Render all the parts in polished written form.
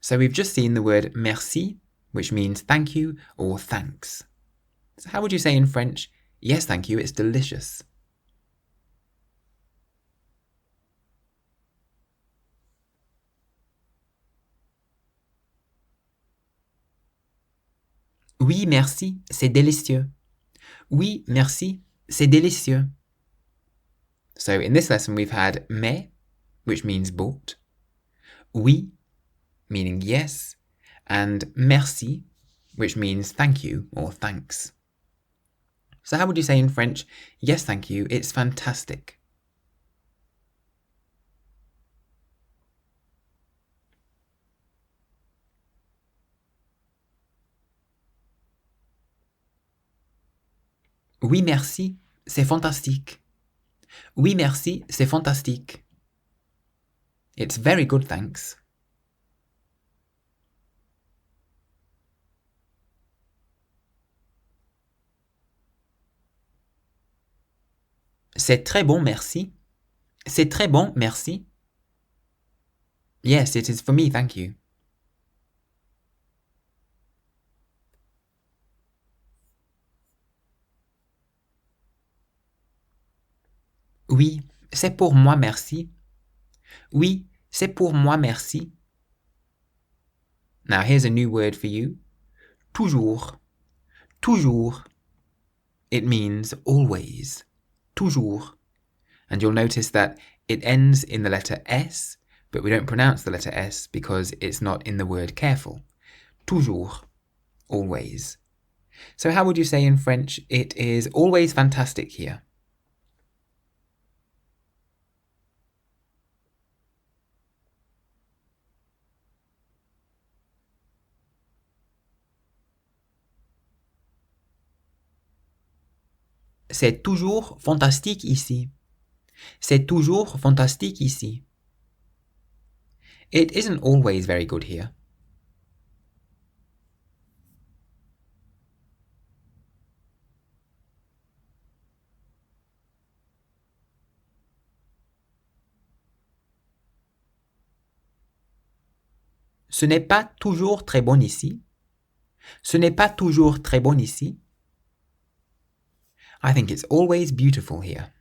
So we've just seen the word merci, which means thank you or thanks. So how would you say in French, yes, thank you, it's delicious? Oui, merci, c'est délicieux. Oui, merci, c'est délicieux. So in this lesson we've had mais, which means but, oui, meaning yes, and merci, which means thank you or thanks. So how would you say in French, yes, thank you, it's fantastic? Oui, merci, c'est fantastique. Oui, merci, c'est fantastique. It's very good, thanks. C'est très bon, merci. C'est très bon, merci. Yes, it is for me, thank you. Oui, c'est pour moi, merci. Oui, c'est pour moi, merci. Now here's a new word for you. Toujours. Toujours. It means always. Toujours. And you'll notice that it ends in the letter S, but we don't pronounce the letter S because it's not in the word careful. Toujours. Always. So how would you say in French, it is always fantastic here? C'est toujours fantastique ici. C'est toujours fantastique ici. It isn't always very good here. Ce n'est pas toujours très bon ici. Ce n'est pas toujours très bon ici. I think it's always beautiful here.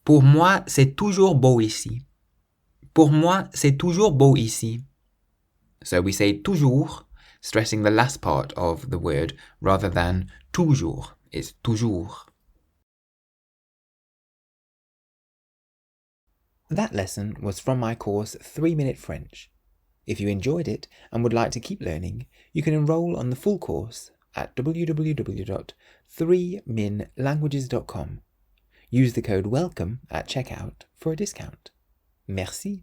Pour moi, c'est toujours beau ici. Pour moi, c'est toujours beau ici. So we say toujours, stressing the last part of the word rather than toujours. It's toujours. That lesson was from my course 3-Minute French. If you enjoyed it and would like to keep learning, you can enroll on the full course at www.3minlanguages.com. Use the code WELCOME at checkout for a discount. Merci.